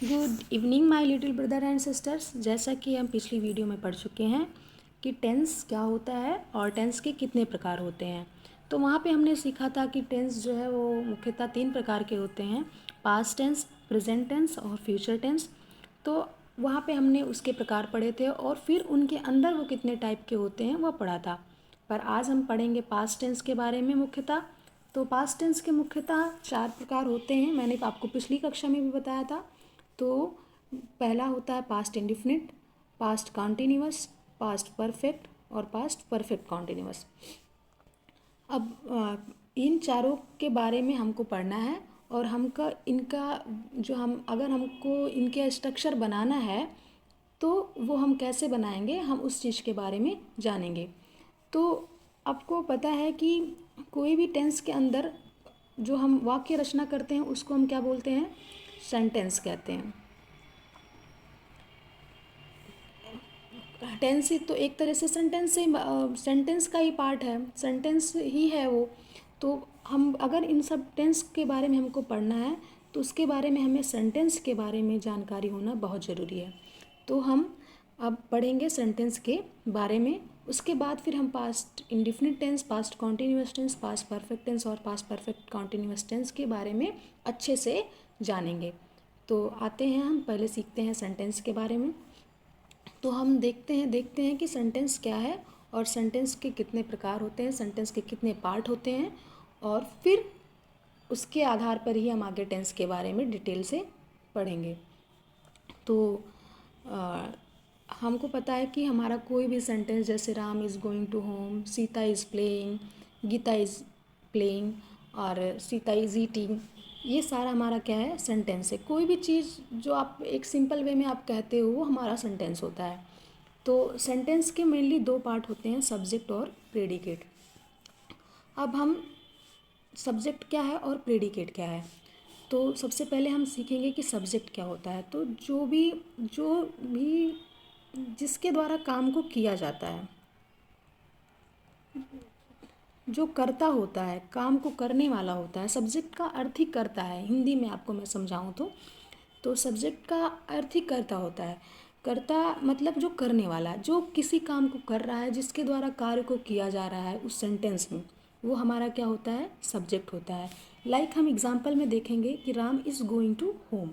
Good evening my little brother and sisters. जैसा कि हम पिछली वीडियो में पढ़ चुके हैं कि टेंस क्या होता है और टेंस के कितने प्रकार होते हैं। तो वहाँ पे हमने सीखा था कि टेंस जो है वो मुख्यतः 3 प्रकार के होते हैं, पास्ट टेंस, प्रेजेंट टेंस और फ्यूचर टेंस। तो वहाँ पे हमने उसके प्रकार पढ़े थे और फिर उनके अंदर वो कितने टाइप के होते हैं वह पढ़ा था। पर आज हम पढ़ेंगे पास्ट टेंस के बारे में मुख्यतः। तो पास्ट टेंस के मुख्यतः 4 प्रकार होते हैं, मैंने आपको पिछली कक्षा में भी बताया था। तो पहला होता है past indefinite, past continuous, past perfect और पास्ट परफेक्ट कॉन्टिन्यूअस। अब इन चारों के बारे में हमको पढ़ना है और हमका इनका जो हम अगर हमको इनके स्ट्रक्चर बनाना है तो वो हम कैसे बनाएंगे, हम उस चीज़ के बारे में जानेंगे। तो आपको पता है कि कोई भी टेंस के अंदर जो हम वाक्य रचना करते हैं उसको हम क्या बोलते हैं, सेंटेंस कहते हैं। टेंस ही तो एक तरह से सेंटेंस का ही पार्ट है, सेंटेंस ही है वो। तो हम अगर इन सब टेंस के बारे में हमको पढ़ना है तो उसके बारे में हमें सेंटेंस के बारे में जानकारी होना बहुत ज़रूरी है। तो हम अब पढ़ेंगे सेंटेंस के बारे में। उसके बाद फिर हम past indefinite tense, past continuous tense, past perfect tense और पास्ट परफेक्ट कॉन्टिन्यूअस टेंस के बारे में अच्छे से जानेंगे। तो आते हैं, हम पहले सीखते हैं सेंटेंस के बारे में। तो हम देखते हैं कि सेंटेंस क्या है और सेंटेंस के कितने प्रकार होते हैं, सेंटेंस के कितने पार्ट होते हैं, और फिर उसके आधार पर ही हम आगे टेंस के बारे में डिटेल से पढ़ेंगे। तो हमको पता है कि हमारा कोई भी सेंटेंस, जैसे Ram is going to home, Sita is playing, Gita is playing और सीता इज़ ईटिंग, ये सारा हमारा क्या है, सेंटेंस है। कोई भी चीज़ जो आप एक सिंपल वे में आप कहते हो वो हमारा सेंटेंस होता है। तो सेंटेंस के मेनली 2 पार्ट होते हैं, सब्जेक्ट और प्रेडिकेट। अब हम सब्जेक्ट क्या है और प्रेडिकेट क्या है, तो सबसे पहले हम सीखेंगे कि सब्जेक्ट क्या होता है। तो जो भी जिसके द्वारा काम को किया जाता है, जो करता होता है, काम को करने वाला होता है, सब्जेक्ट का अर्थ ही करता है। हिंदी में आपको मैं समझाऊं तो सब्जेक्ट का अर्थ ही करता होता है। कर्ता मतलब जो करने वाला, जो किसी काम को कर रहा है, जिसके द्वारा कार्य को किया जा रहा है उस सेंटेंस में, वो हमारा क्या होता है, सब्जेक्ट होता है। लाइक हम एग्जाम्पल में देखेंगे कि Ram is going to home.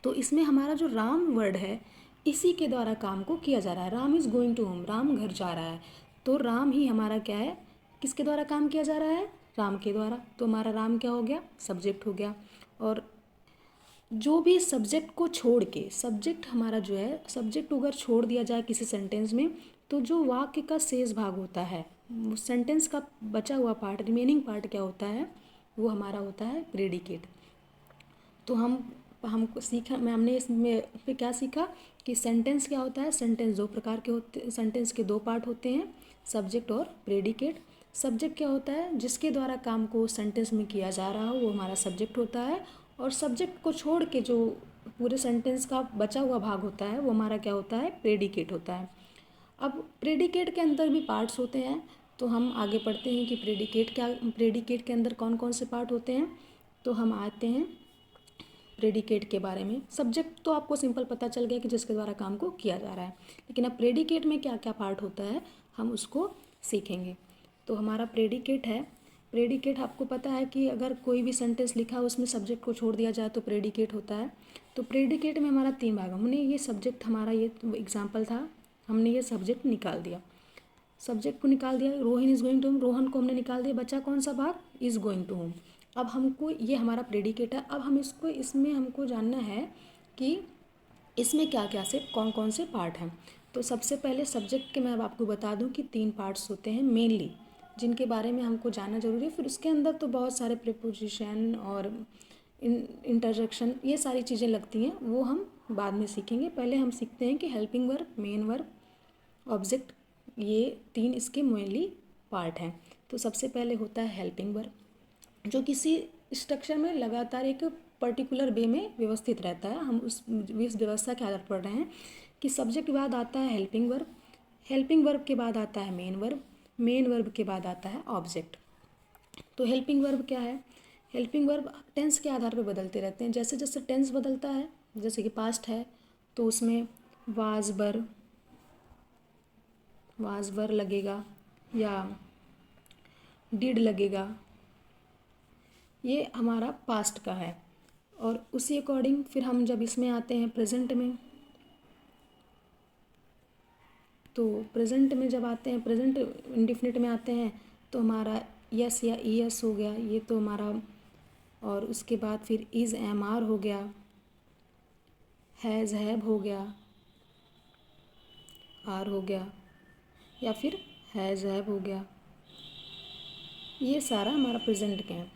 तो इसमें हमारा जो राम वर्ड है, इसी के द्वारा काम को किया जा रहा है। Ram is going to home, Ram घर जा रहा है। तो राम ही हमारा क्या है, किसके द्वारा काम किया जा रहा है, राम के द्वारा। तो हमारा राम क्या हो गया, सब्जेक्ट हो गया। और जो भी सब्जेक्ट को छोड़ के, सब्जेक्ट हमारा जो है, सब्जेक्ट अगर छोड़ दिया जाए किसी सेंटेंस में, तो जो वाक्य का शेष भाग होता है, सेंटेंस का बचा हुआ पार्ट, रिमेनिंग पार्ट क्या होता है, वो हमारा होता है प्रेडिकेट। तो हमको सीखा, मैं हमने इसमें पे क्या सीखा कि सेंटेंस क्या होता है। सेंटेंस 2 प्रकार के होते, सेंटेंस के 2 पार्ट होते हैं, सब्जेक्ट और प्रेडिकेट। सब्जेक्ट क्या होता है, जिसके द्वारा काम को सेंटेंस में किया जा रहा हो, वो हमारा सब्जेक्ट होता है। और सब्जेक्ट को छोड़ के जो पूरे सेंटेंस का बचा हुआ भाग होता है, वो हमारा क्या होता है, प्रेडिकेट होता है। अब प्रेडिकेट के अंदर भी पार्ट्स होते हैं, तो हम आगे पढ़ते हैं कि प्रेडिकेट के अंदर कौन कौन से पार्ट होते हैं। तो हम आते हैं प्रेडिकेट के बारे में। सब्जेक्ट तो आपको सिंपल पता चल गया कि जिसके द्वारा काम को किया जा रहा है, लेकिन अब प्रेडिकेट में क्या क्या पार्ट होता है हम उसको सीखेंगे। तो हमारा प्रेडिकेट है। प्रेडिकेट आपको पता है कि अगर कोई भी सेंटेंस लिखा है उसमें सब्जेक्ट को छोड़ दिया जाए तो प्रेडिकेट होता है। तो प्रेडिकेट में हमारा 3 भाग, हमने ये सब्जेक्ट, हमारा ये एग्जाम्पल था, हमने ये सब्जेक्ट निकाल दिया, सब्जेक्ट को निकाल दिया। Rohan is going to home, Rohan को हमने निकाल दिया, बचा कौन सा भाग, इज़ गोइंग टू होम। अब हमको ये हमारा प्रेडिकेट है। अब हम इसमें हमको जानना है कि इसमें क्या क्या से कौन कौन से पार्ट हैं। तो सबसे पहले सब्जेक्ट के मैं अब आपको बता दूं कि 3 पार्ट्स होते हैं मेनली, जिनके बारे में हमको जानना जरूरी है। फिर उसके अंदर तो बहुत सारे प्रीपोजिशन और इंटरजेक्शन, ये सारी चीज़ें लगती हैं, वो हम बाद में सीखेंगे। पहले हम सीखते हैं कि helping verb, main verb, object, ये 3 इसके मेनली पार्ट हैं। तो सबसे पहले होता है हेल्पिंग वर्ब, जो किसी स्ट्रक्चर में लगातार एक पर्टिकुलर वे में व्यवस्थित रहता है। हम उस व्यवस्था के आधार पर पढ़ रहे हैं कि सब्जेक्ट के बाद आता है हेल्पिंग वर्ब, हेल्पिंग वर्ब के बाद आता है मेन वर्ब, मेन वर्ब के बाद आता है ऑब्जेक्ट। तो हेल्पिंग वर्ब क्या है, हेल्पिंग वर्ब टेंस के आधार पर बदलते रहते हैं। जैसे जैसे टेंस बदलता है जैसे कि पास्ट है तो उसमें वाज वर लगेगा या डिड लगेगा, ये हमारा पास्ट का है। और उसी अकॉर्डिंग फिर हम जब इसमें आते हैं प्रेजेंट में, तो प्रेजेंट में जब आते हैं, प्रेजेंट इंडिफिनिट में आते हैं तो हमारा यस या ईएस हो गया, ये तो हमारा। और उसके बाद फिर इज़ एम आर हो गया, हैज़ हैव हो गया, आर हो गया, या फिर हैज़ हैव हो गया, ये सारा हमारा प्रेजेंट के हैं।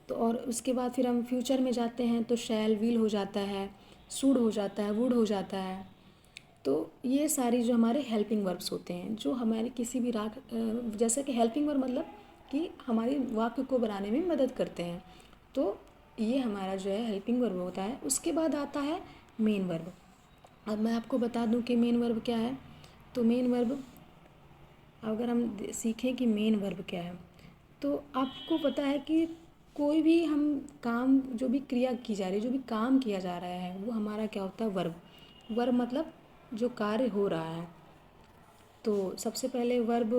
तो और उसके बाद फिर हम फ्यूचर में जाते हैं तो शैल विल हो जाता है, शुड हो जाता है, वुड हो जाता है। तो ये सारी जो हमारे हेल्पिंग वर्ब्स होते हैं, जो हमारे किसी भी जैसे कि हेल्पिंग वर्ब मतलब कि हमारी वाक्य को बनाने में मदद करते हैं, तो ये हमारा जो है हेल्पिंग वर्ब होता है। उसके बाद आता है मेन वर्ब। अब मैं आपको बता दूं कि मेन वर्ब क्या है। तो मेन वर्ब, अगर हम सीखें कि मेन वर्ब क्या है, तो आपको पता है कि कोई भी हम काम, जो भी क्रिया की जा रही है, जो भी काम किया जा रहा है, वो हमारा क्या होता है, वर्ब। वर्ब मतलब जो कार्य हो रहा है। तो सबसे पहले वर्ब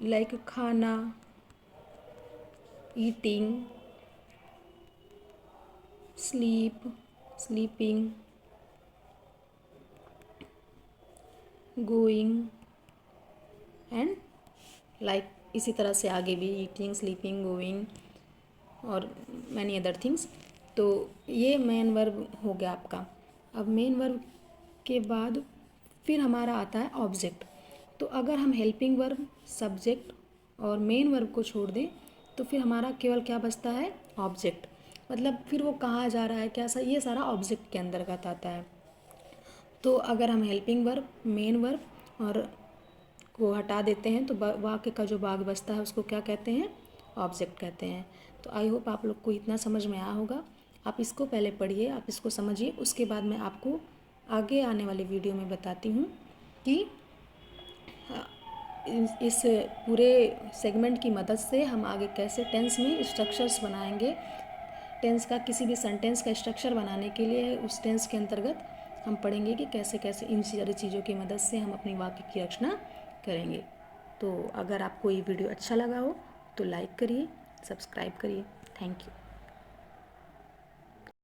लाइक खाना, eating, sleep, sleeping, going and like, इसी तरह से आगे भी ईटिंग, स्लीपिंग, गोइंग और मैनी अदर थिंग्स। तो ये मेन वर्ब हो गया आपका। अब मेन वर्ब के बाद फिर हमारा आता है ऑब्जेक्ट। तो अगर हम हेल्पिंग वर्ब, सब्जेक्ट और मेन वर्ब को छोड़ दें तो फिर हमारा केवल क्या बचता है, ऑब्जेक्ट। मतलब फिर वो कहाँ जा रहा है, क्या सा, ये सारा ऑब्जेक्ट के अंतर्गत आता है। तो अगर हम हेल्पिंग वर्ब, मेन वर्ब और को हटा देते हैं तो वाक्य का जो भाग बचता है उसको क्या कहते हैं, ऑब्जेक्ट कहते हैं। तो आई होप आप लोग को इतना समझ में आया होगा। आप इसको पहले पढ़िए, आप इसको समझिए, उसके बाद मैं आपको आगे आने वाली वीडियो में बताती हूँ कि इस पूरे सेगमेंट की मदद से हम आगे कैसे टेंस में स्ट्रक्चर्स बनाएंगे। टेंस का, किसी भी सेंटेंस का स्ट्रक्चर बनाने के लिए उस टेंस के अंतर्गत हम पढ़ेंगे कि कैसे कैसे इन सारी चीज़ों की मदद से हम अपनी वाक्य की रचना करेंगे। तो अगर आपको ये वीडियो अच्छा लगा हो तो लाइक करिए, सब्सक्राइब करिए। Thank you.